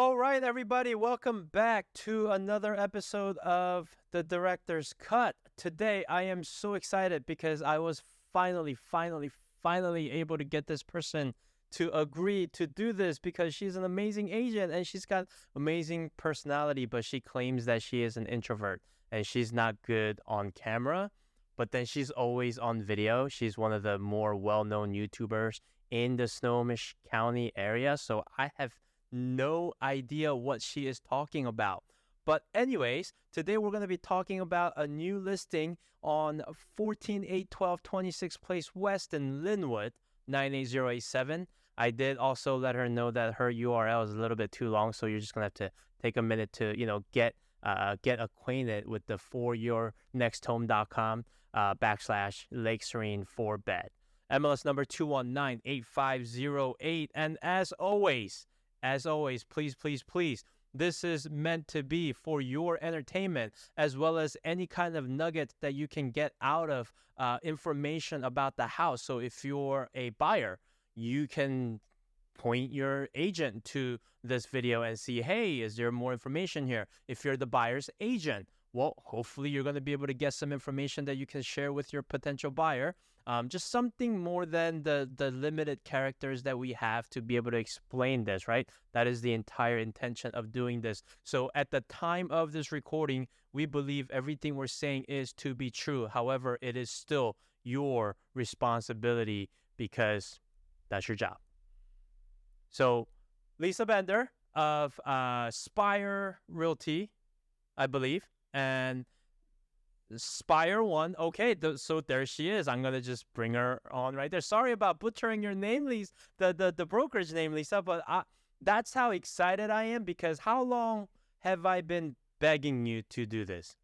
All right, everybody, welcome back to another episode of The Director's Cut. Today, I am so excited because I was finally able to get this person to agree to do this because she's an amazing agent and she's got amazing personality, but she claims that she is an introvert and she's not good on camera, but then she's always on video. She's one of the more well-known YouTubers in the Snohomish County area, so I have no idea what she is talking about. But anyways, today we're going to be talking about a new listing on 14812 26th Place West in Lywood, 98087. I did also let her know that her URL is a little bit too long, so you're just going to have to take a minute to, get acquainted with the foryournexthome.com /Lake Serene 4-bed. MLS number 2198508. And as always, please, this is meant to be for your entertainment as well as any kind of nugget that you can get out of information about the house. So if you're a buyer, you can point your agent to this video and see, hey, is there more information here? If you're the buyer's agent, well, hopefully you're going to be able to get some information that you can share with your potential buyer. Just something more than the limited characters that we have to be able to explain this, right? That is the entire intention of doing this. So at the time of this recording, we believe everything we're saying is to be true. However, it is still your responsibility because that's your job. So Lisa Bender of Spire Realty, I believe, and Spire One. Okay, so there she is. I'm gonna just bring her on right there. Sorry about butchering your name, Lisa, the brokerage name, Lisa, but that's how excited I am because how long have I been begging you to do this?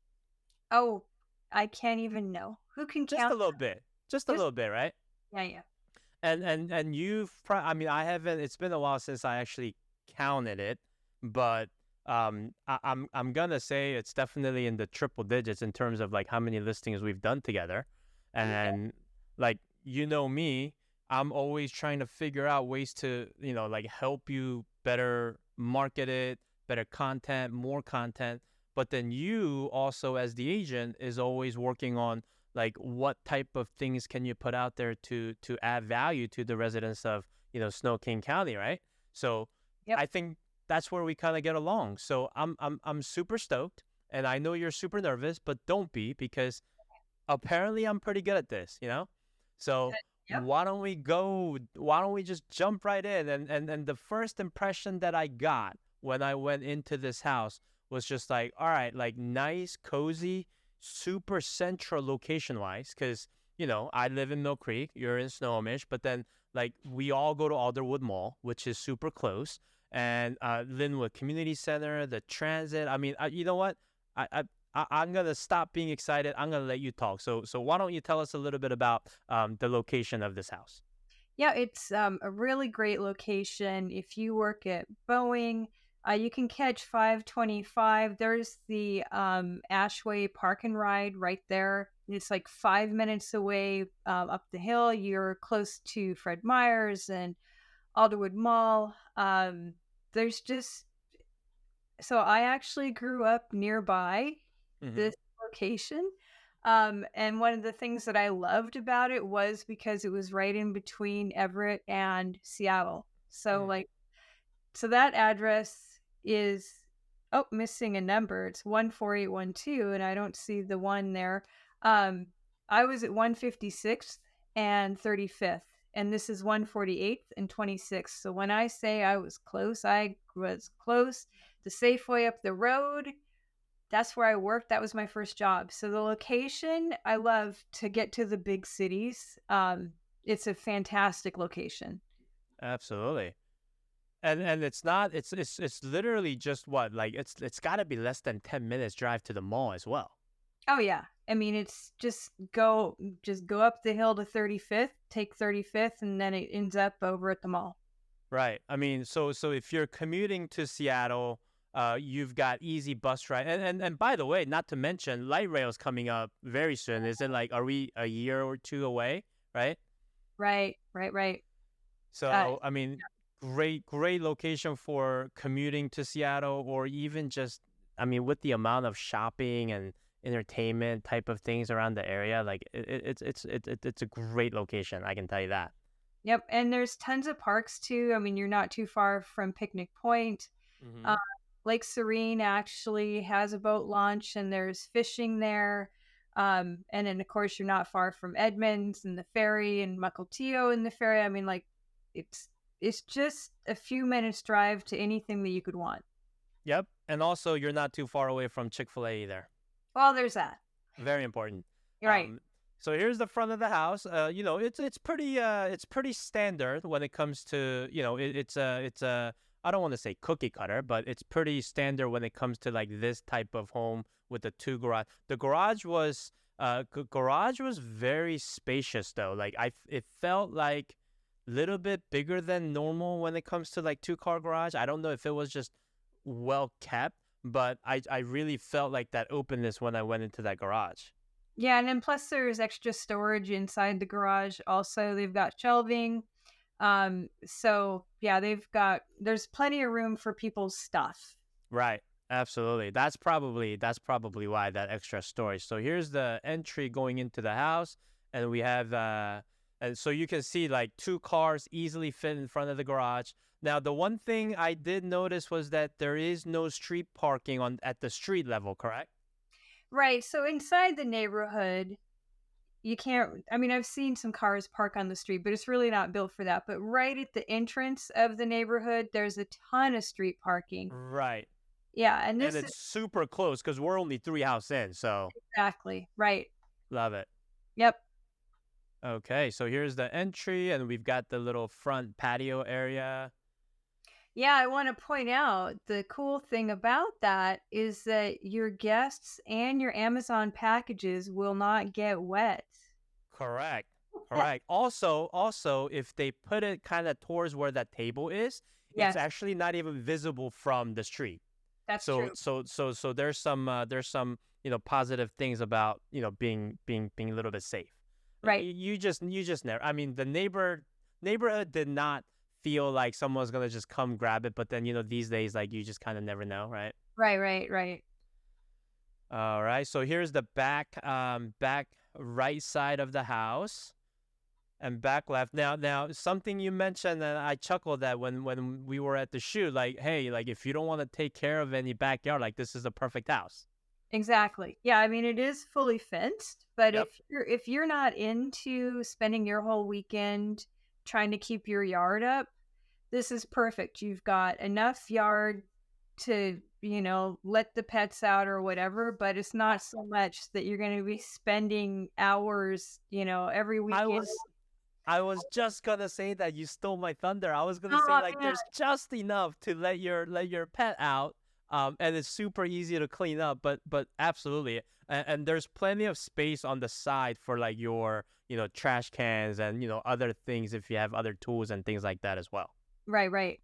Oh, I can't even know. Who can Just a count? little bit, just a Just little bit, right? yeah. And I mean, I haven't. It's been a while since I actually counted it, but I'm gonna say it's definitely in the triple digits in terms of like how many listings we've done together, and like me, I'm always trying to figure out ways to like help you better market it, better content, more content. But then you also as the agent is always working on like what type of things can you put out there to add value to the residents of Snow King County, right? So Yep. I think that's where we kind of get along. So I'm super stoked, and I know you're super nervous, but don't be because apparently I'm pretty good at this, So Yep. why don't we just jump right in? And the first impression that I got when I went into this house was just like, all right, like nice, cozy, super central location wise, because I live in Mill Creek, you're in Snohomish, but then like we all go to Alderwood Mall, which is super close, and Linwood Community Center, the transit. I mean, you know what? I'm gonna stop being excited. I'm gonna let you talk. So why don't you tell us a little bit about the location of this house? Yeah, it's a really great location. If you work at Boeing, you can catch 525. There's the Ashway Park and Ride right there. It's like 5 minutes away up the hill. You're close to Fred Meyer's and Alderwood Mall. There's just so I actually grew up nearby Mm-hmm. this location. And one of the things that I loved about it was because it was right in between Everett and Seattle. So that address is missing a number. It's 14812, and I don't see the one there. Um, I was at 156th and 35th, and this is 148th and 26th. So when I say I was close. The Safeway up the road, that's where I worked. That was my first job. So the location, I love to get to the big cities. It's a fantastic location. Absolutely. And it's not. It's literally just what like it's got to be less than 10 minutes drive to the mall as well. Oh yeah. I mean, it's just go up the hill to 35th, take 35th, and then it ends up over at the mall. Right. I mean, so if you're commuting to Seattle, you've got easy bus ride. And by the way, not to mention light rail's coming up very soon. Is it like are we a year or two away? Right. Right. So I mean, great location for commuting to Seattle, or even just, I mean, with the amount of shopping and entertainment type of things around the area, like it's a great location. I can tell you that. Yep, and there's tons of parks too. I mean, you're not too far from Picnic Point. Hmm. Uh, Lake Serene actually has a boat launch, and there's fishing there. And then, of course, you're not far from Edmonds and the ferry, and Mukilteo and the ferry. I mean, like, it's it's just a few minutes drive to anything that you could want. Yep, and also you're not too far away from Chick-fil-A either. Well, there's that. Very important. You're right. So here's the front of the house. It's pretty standard when it comes to, it's a I don't want to say cookie cutter, but it's pretty standard when it comes to like this type of home with the two garage. The garage was very spacious though. Like it felt like a little bit bigger than normal when it comes to like two-car garage. I don't know if it was just well kept, but I really felt like that openness when I went into that garage. Yeah, and then plus there's extra storage inside the garage. Also, they've got shelving. So yeah, there's plenty of room for people's stuff. Right. Absolutely. That's probably why that extra storage. So here's the entry going into the house, and we have and so you can see like two cars easily fit in front of the garage. Now, the one thing I did notice was that there is no street parking on at the street level, correct? Right. So inside the neighborhood, you can't, I mean, I've seen some cars park on the street, but it's really not built for that. But right at the entrance of the neighborhood, there's a ton of street parking. Right. Yeah, and And this it's is super close because we're only three house in, so exactly right. love it. Yep. Okay, so here's the entry, and we've got the little front patio area. Yeah, I want to point out the cool thing about that is that your guests and your Amazon packages will not get wet. Correct. Correct. Also, if they put it kind of towards where that table is, it's Yes, actually not even visible from the street. that's So true. so there's some positive things about being a little bit safe. Right. You just never. I mean, the neighborhood did not feel like someone's gonna just come grab it, but then these days like you just kind of never know, right? Right. All right. So here's the back right side of the house. And back left. Now, something you mentioned, and I chuckled at when we were at the shoot. Like, hey, like if you don't want to take care of any backyard, like this is the perfect house. Exactly. Yeah, I mean it is fully fenced, but Yep. if you're not into spending your whole weekend trying to keep your yard up, this is perfect. You've got enough yard to, let the pets out or whatever, but it's not so much that you're going to be spending hours, every I weekend. was I was just gonna say that you stole my thunder. I was gonna say Oh like man. there's just enough to let your pet out, and it's super easy to clean up. But absolutely, and there's plenty of space on the side for like your trash cans and other things if you have other tools and things like that as well. Right.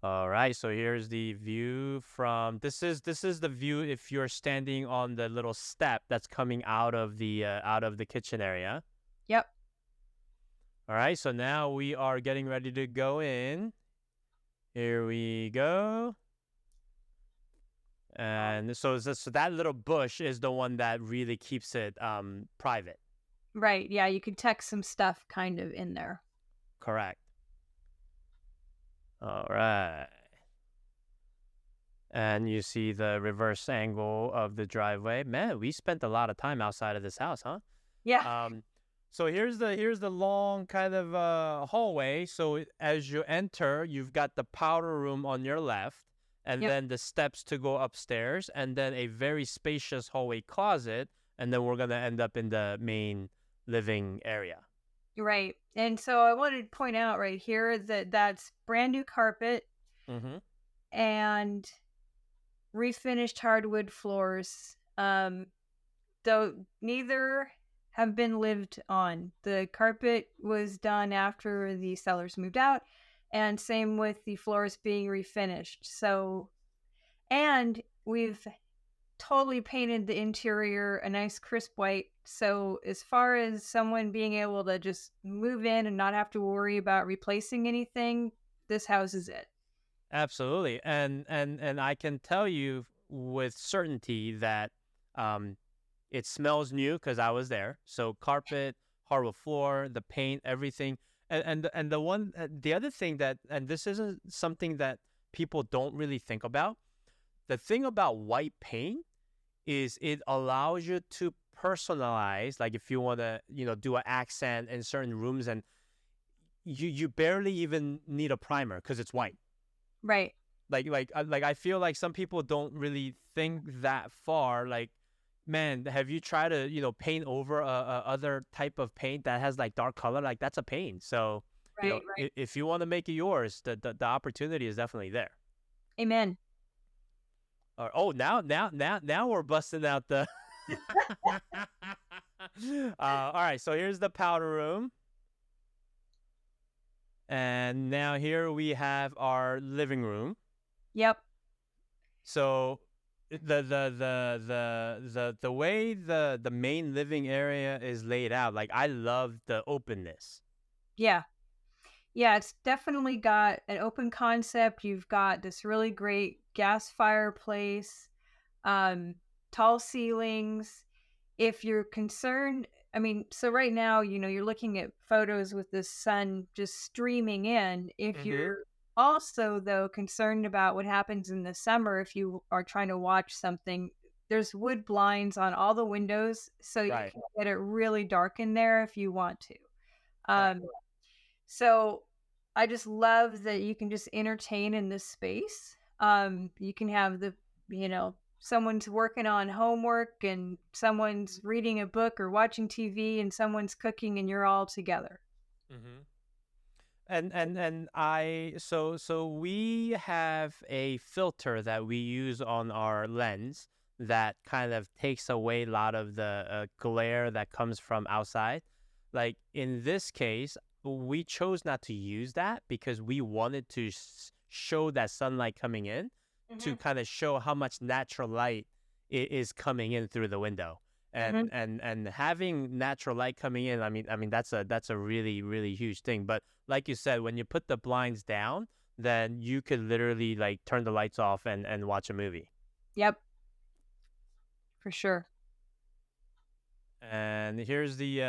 All right, so here's the view from this is the view if you're standing on the little step that's coming out of the kitchen area. Yep. All right, so now we are getting ready to go in. Here we go. And so that little bush is the one that really keeps it private. Right. Yeah, you could tuck some stuff kind of in there. Correct. All right. And you see the reverse angle of the driveway. Man, we spent a lot of time outside of this house, huh? Yeah. So here's the long kind of hallway. So as you enter, you've got the powder room on your left, and Yep. then the steps to go upstairs, and then a very spacious hallway closet, and then we're gonna end up in the main living area. Right. And so I wanted to point out right here that that's brand new carpet Mm-hmm. and refinished hardwood floors. Though neither have been lived on. The carpet was done after the sellers moved out, and same with the floors being refinished. So, and we've totally painted the interior a nice crisp white. So as far as someone being able to just move in and not have to worry about replacing anything, this house is it. Absolutely. And I can tell you with certainty that um it smells new because I was there. So carpet, hardwood floor, the paint, everything. The other thing that, and this isn't something that people don't really think about. The thing about white paint is it allows you to personalize, like if you want to, do an accent in certain rooms, and you barely even need a primer because it's white. Right. Like I feel like some people don't really think that far. Like, man, have you tried to paint over a other type of paint that has like dark color? Like that's a pain. So Right. Right. if you want to make it yours, the opportunity is definitely there. Amen. Oh, now we're busting out the. All right, so here's the powder room, and now here we have our living room. Yep. So the way the main living area is laid out, like I love the openness. Yeah. Yeah, it's definitely got an open concept. You've got this really great gas fireplace, um, tall ceilings. If you're concerned, I mean, so right now, you're looking at photos with the sun just streaming in. If Mm-hmm. you're also, though, concerned about what happens in the summer, if you are trying to watch something, there's wood blinds on all the windows, so you Right. can get it really dark in there if you want to. Right. So I just love that you can just entertain in this space. You can have someone's working on homework and someone's reading a book or watching TV and someone's cooking and you're all together. Mm-hmm. And I so we have a filter that we use on our lens that kind of takes away a lot of the glare that comes from outside. Like in this case, we chose not to use that because we wanted to show that sunlight coming in to kind of show how much natural light is coming in through the window. And having natural light coming in, I mean that's a really really huge thing. But like you said, when you put the blinds down, then you could literally like turn the lights off and watch a movie. Yep, for sure. And here's the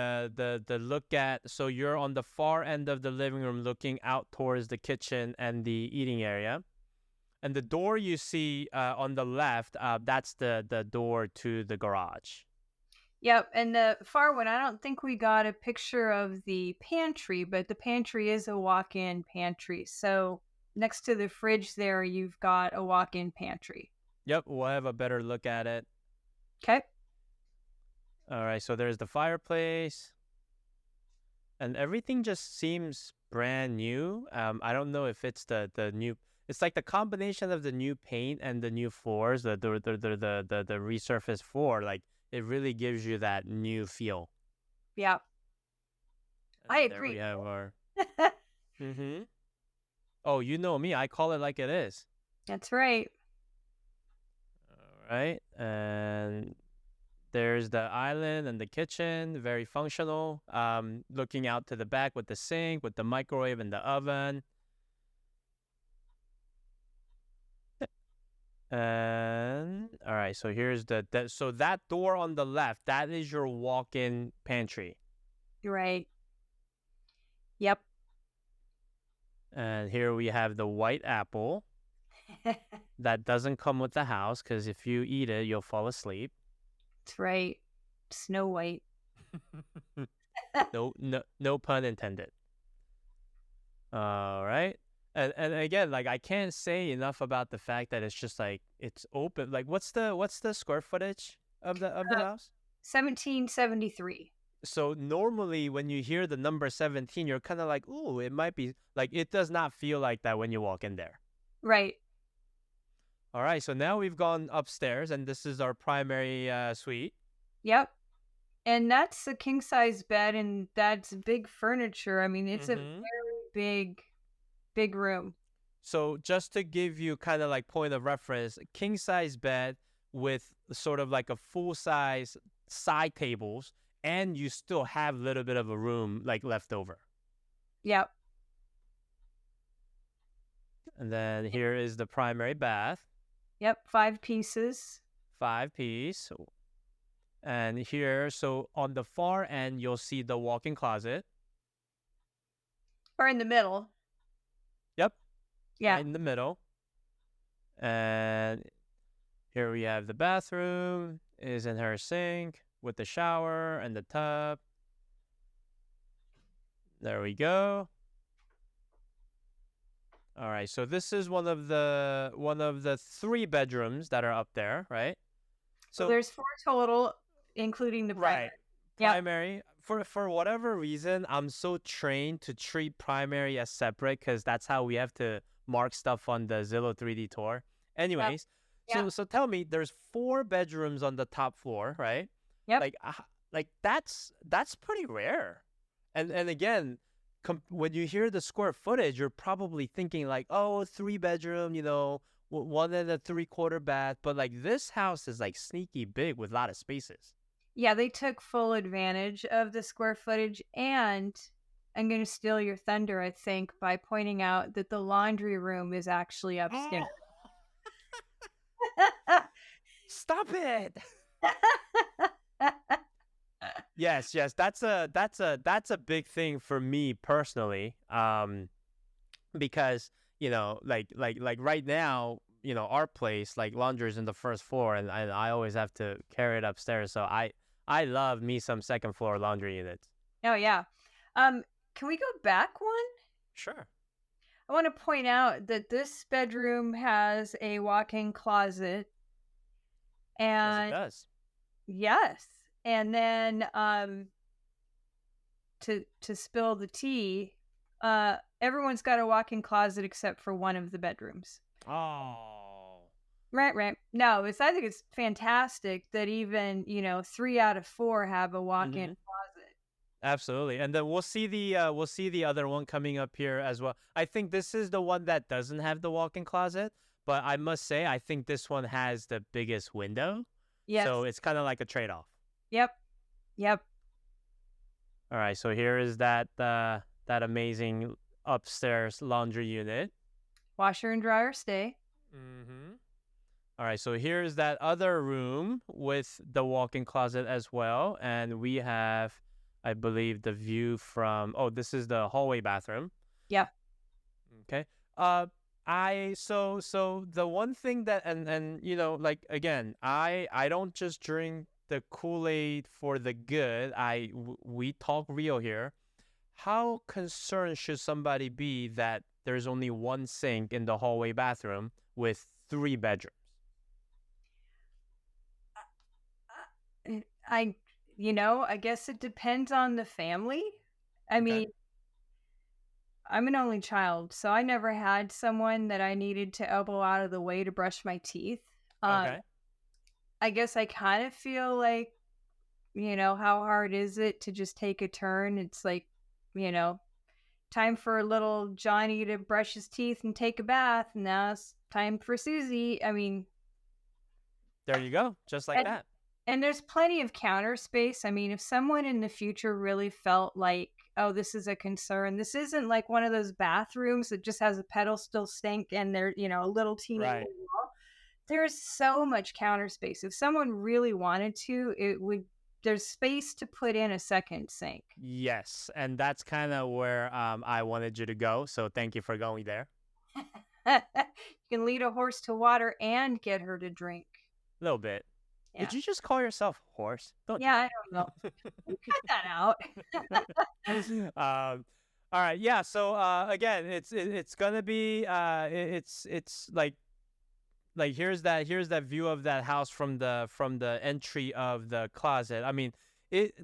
look at. So you're on the far end of the living room, looking out towards the kitchen and the eating area. And the door you see on the left, that's the door to the garage. Yep, and the far one, I don't think we got a picture of the pantry, but the pantry is a walk-in pantry. So next to the fridge there, you've got a walk-in pantry. Yep, we'll have a better look at it. Okay. All right, so there's the fireplace, and everything just seems brand new. I don't know if it's the new. It's like the combination of the new paint and the new floors, the resurfaced floor. Like it really gives you that new feel. Yeah, I And there we agree. have our. Mm-hmm. Oh, you know me. I call it like it is. That's right. All right, and there's the island and the kitchen, very functional. Looking out to the back with the sink, with the microwave and the oven. And all right, so here's so that door on the left, that is your walk-in pantry. You're right. Yep. And here we have the white apple that doesn't come with the house because if you eat it, you'll fall asleep. That's right. Snow White. No pun intended. All right. And again, like I can't say enough about the fact that it's just like it's open. Like what's the square footage of the house? 1773. So normally when you hear the number 17, you're kind of like, "Ooh, it might be." Like it does not feel like that when you walk in there. Right. All right, so now we've gone upstairs and this is our primary suite. Yep. And that's a king size bed and that's big furniture. I mean, it's a very big room. So just to give you kind of like point of reference, king size bed with sort of like a full size side tables, and you still have a little bit of a room like left over. Yep. And then here is the primary bath. Yep. 5 pieces. 5-piece. And here, so on the far end, you'll see the walk-in closet. Or in the middle. Yep. Yeah. Right in the middle. And here we have the bathroom, is in her sink with the shower and the tub. There we go. All right, so this is one of the 3 bedrooms that are up there, right? So there's 4 total, including the primary. Right. Primary. For whatever reason, I'm so trained to treat primary as separate because that's how we have to mark stuff on the Zillow 3D tour. Anyways, Yep. so tell me, there's 4 bedrooms on the top floor, right? Yep. Like that's pretty rare. And again, when you hear the square footage, you're probably thinking like, oh, 3 bedroom, 1 and a 3/4 bath. But like this house is like sneaky big with a lot of spaces. Yeah, they took full advantage of the square footage, and I'm going to steal your thunder, I think, by pointing out that the laundry room is actually upstairs. Stop it. Yes, that's a big thing for me personally. Because like right now, our place, like laundry is in the first floor, and I always have to carry it upstairs. So I love me some second floor laundry units. Oh yeah. Can we go back one? Sure. I want to point out that this bedroom has a walk-in closet. Yes, it does. Yes. And then to spill the tea, everyone's got a walk-in closet except for one of the bedrooms. Oh. Right. No, I think it's fantastic that even, 3 out of 4 have a walk-in closet. Absolutely. And then we'll see the other one coming up here as well. I think this is the one that doesn't have the walk-in closet, but I must say I think this one has the biggest window. Yes. So it's kind of like a trade-off. Yep. All right, so here is that amazing upstairs laundry unit. Washer and dryer stay. All right, so here's that other room with the walk-in closet as well, and we have, I believe, the view from. Oh, this is the hallway bathroom. Yeah. Okay. So the one thing that and like again, I don't just drink the Kool-Aid for the good. We talk real here. How concerned should somebody be that there's only 1 sink in the hallway bathroom with 3 bedrooms? I guess it depends on the family. I mean, I'm an only child, so I never had someone that I needed to elbow out of the way to brush my teeth. Okay. I guess I kind of feel like, how hard is it to just take a turn? It's like, time for little Johnny to brush his teeth and take a bath. And now it's time for Susie. I mean, there you go. Just like that. And there's plenty of counter space. I mean, if someone in the future really felt like, oh, this is a concern, this isn't like one of those bathrooms that just has a pedestal sink and they're, a little teeny right. wall. There's so much counter space. If someone really wanted to, there's space to put in a second sink. Yes, and that's kind of where I wanted you to go. So thank you for going there. You can lead a horse to water and get her to drink. A little bit. Yeah. Did you just call yourself horse? I don't know. Cut that out. All right. Yeah. So again, it's gonna be it's like here's that view of that house from the entry of the closet. I mean,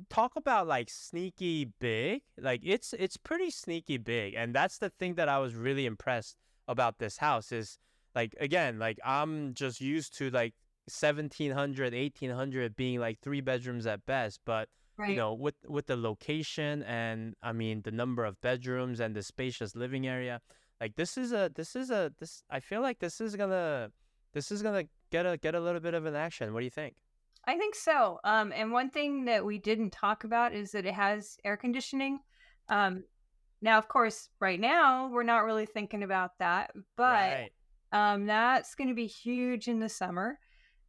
talk about like sneaky big. Like it's pretty sneaky big, and that's the thing that I was really impressed about this house is like again like I'm just used to like 1,700, 1,800 being like 3 bedrooms at best, but right. With the location and I mean the number of bedrooms and the spacious living area, like this I feel like this is gonna This is gonna get a little bit of an action. What do you think? I think so. And one thing that we didn't talk about is that it has air conditioning. Um, Now, of course, right now we're not really thinking about that, but Right. that's going to be huge in the summer.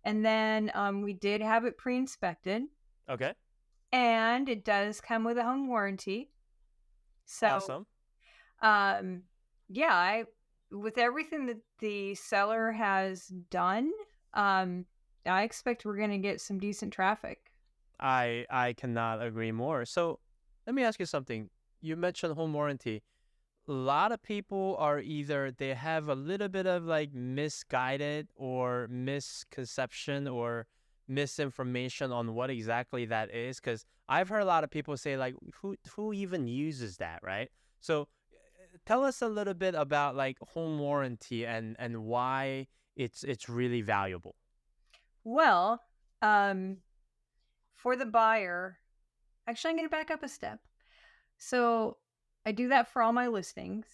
And then we did have it pre-inspected, Okay. and it does come with a home warranty. So, Awesome. um, yeah, with everything that the seller has done, I expect we're going to get some decent traffic. I cannot agree more. So let me ask you something. You mentioned home warranty. A lot of people are either they have a little bit of like misguided or misconception or misinformation on what exactly that is. Because I've heard a lot of people say like, who even uses that, right? So tell us a little bit about like home warranty and why it's really valuable. Well, um, for the buyer, actually, I'm going to back up a step. So I do that for all my listings,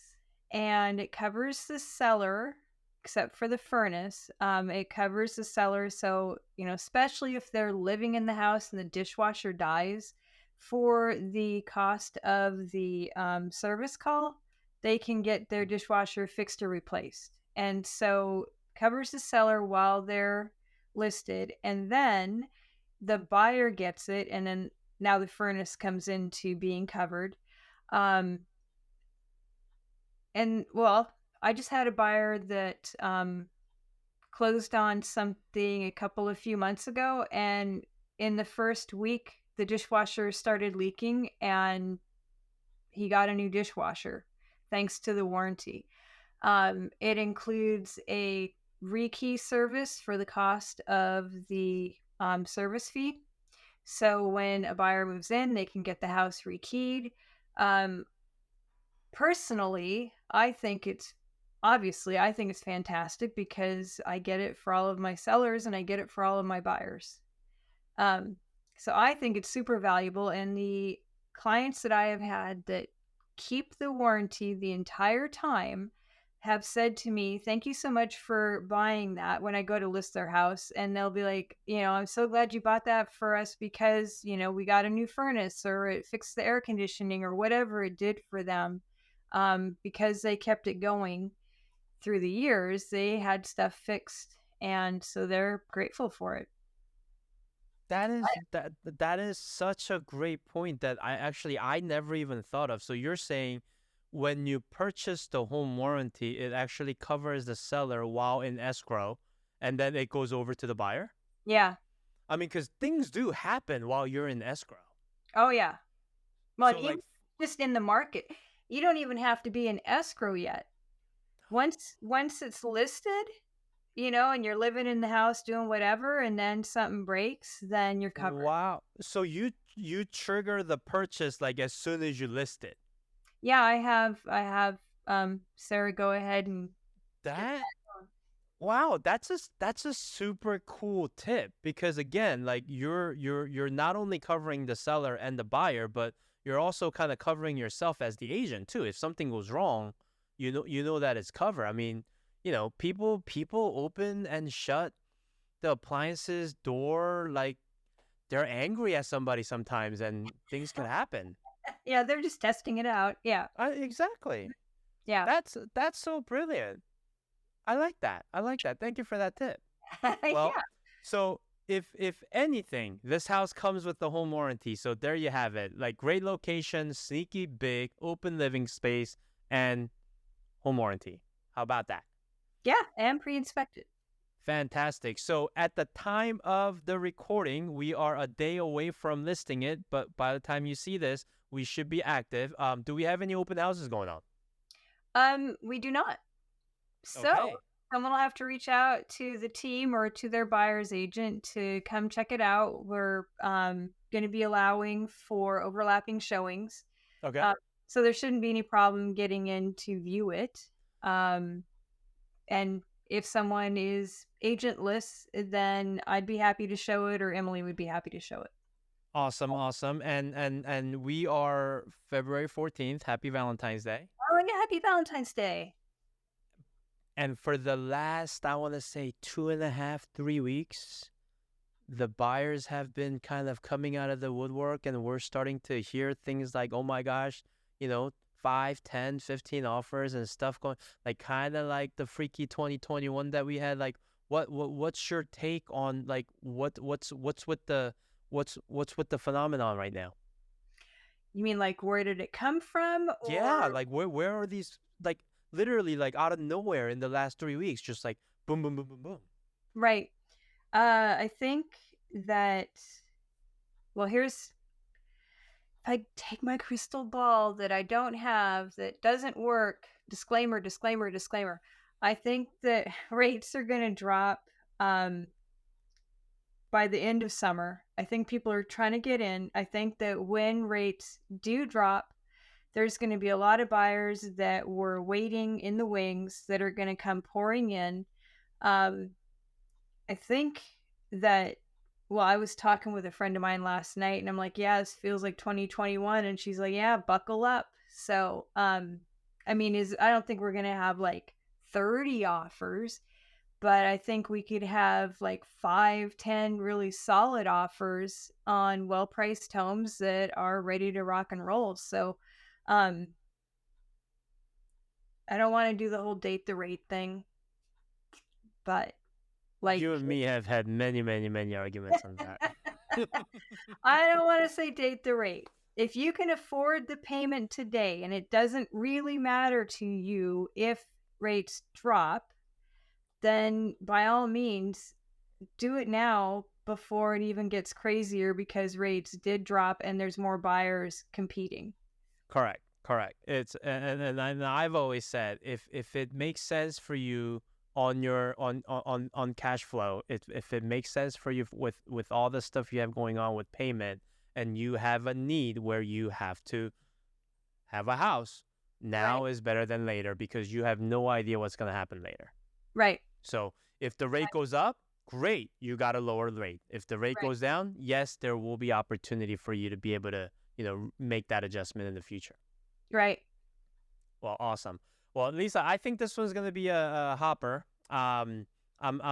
and it covers the seller except for the furnace. It covers the seller. So, especially if they're living in the house and the dishwasher dies, for the cost of the service call, they can get their dishwasher fixed or replaced. And so covers the seller while they're listed. And then the buyer gets it. And then now the furnace comes into being covered. Um, and well, I just had a buyer that closed on something a few months ago, and in the first week, the dishwasher started leaking, and he got a new dishwasher thanks to the warranty. It includes a rekey service for the cost of the service fee. So when a buyer moves in, they can get the house rekeyed. Um, Personally, I think it's fantastic because I get it for all of my sellers and I get it for all of my buyers. Um, so I think it's super valuable. And the clients that I have had that keep the warranty the entire time have said to me, "Thank you so much for buying that," when I go to list their house. And they'll be like, "I'm so glad you bought that for us because, we got a new furnace or it fixed the air conditioning or whatever it did for them." Because they kept it going through the years, they had stuff fixed. And so they're grateful for it. That is such a great point that I never even thought of. So you're saying when you purchase the home warranty, it actually covers the seller while in escrow, and then it goes over to the buyer? Yeah. I mean, because things do happen while you're in escrow. Oh, yeah. Well, and So even like, just in the market, you don't even have to be in escrow yet. Once it's listed, and you're living in the house doing whatever, and then something breaks, then you're covered. wow. So you trigger the purchase like as soon as you list it. Yeah, I have Sarah go ahead and get That that going. Wow, that's a super cool tip because again, like you're not only covering the seller and the buyer, but you're also kind of covering yourself as the agent too. If something goes wrong, you know that it's covered. I mean, people open and shut the appliances door like they're angry at somebody sometimes, and things could happen. Yeah, they're just testing it out. Yeah. Exactly. Yeah. That's so brilliant. I like that. I like that. Thank you for that tip. Well, Yeah. so if anything, this house comes with the home warranty. So there you have it. Like great location, sneaky big, open living space, and home warranty. How about that? Yeah, and pre-inspected. Fantastic. So at the time of the recording, we are a day away from listing it, but by the time you see this, we should be active. Do we have any open houses going on? We do not. So Okay. someone will have to reach out to the team or to their buyer's agent to come check it out. We're going to be allowing for overlapping showings. Okay. Uh, so there shouldn't be any problem getting in to view it. Um, and if someone is agentless, then I'd be happy to show it, or Emily would be happy to show it. Awesome, awesome. And we are February 14th. Happy Valentine's Day. Oh, and yeah, happy Valentine's Day. And for the last, I want to say 2.5, 3 weeks, the buyers have been kind of coming out of the woodwork, and we're starting to hear things like, oh my gosh, 5, 10, 15 offers and stuff going, like kind of like the freaky 2021 that we had. Like, what's your take on like what's with the what's with the phenomenon right now? You mean like where did it come from? Yeah, Or like where are these, like literally like out of nowhere in the last 3 weeks, just like boom, boom, boom, boom, boom. right. I think that, well, here's, if I take my crystal ball that I don't have, that doesn't work, disclaimer, disclaimer, disclaimer. I think that rates are going to drop by the end of summer. I think people are trying to get in. I think that when rates do drop, there's going to be a lot of buyers that were waiting in the wings that are going to come pouring in. I think that, well, I was talking with a friend of mine last night, and I'm like, yeah, this feels like 2021. And she's like, yeah, buckle up. So, I mean, I don't think we're going to have like 30 offers, but I think we could have like 5, 10 really solid offers on well-priced homes that are ready to rock and roll. So, I don't want to do the whole date the rate thing, but like, You and me have had many, many, many arguments on that. I don't want to say date the rate. If you can afford the payment today and it doesn't really matter to you if rates drop, then by all means, do it now before it even gets crazier, because rates did drop and there's more buyers competing. Correct, correct. It's and I've always said, if it makes sense for you on your on cash flow, if it makes sense for you with all the stuff you have going on with payment, and you have a need where you have to have a house, now Right. is better than later, because you have no idea what's going to happen later. Right. So if the rate goes up, great, you got a lower rate. If the rate Right. goes down, yes, there will be opportunity for you to be able to, make that adjustment in the future. Right. Well, awesome. Well, Lisa, I think this one's going to be a hopper. I'm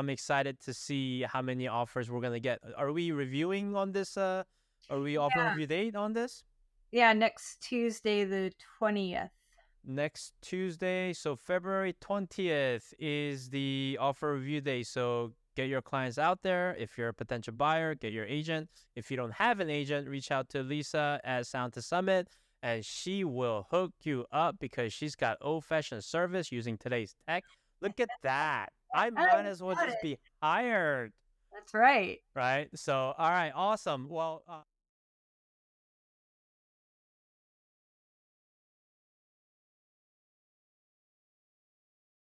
excited to see how many offers we're going to get. Are we reviewing on this? Are we offering Yeah. review date on this? Yeah. Next Tuesday, the 20th. Next Tuesday, so February 20th is the offer review day. So get your clients out there. If you're a potential buyer, get your agent. If you don't have an agent, reach out to Lisa at Sound to Summit, and she will hook you up, because she's got old-fashioned service using today's tech. Look at that. I might as well Got just it. be hired, That's right. right? So, all right, awesome. Well,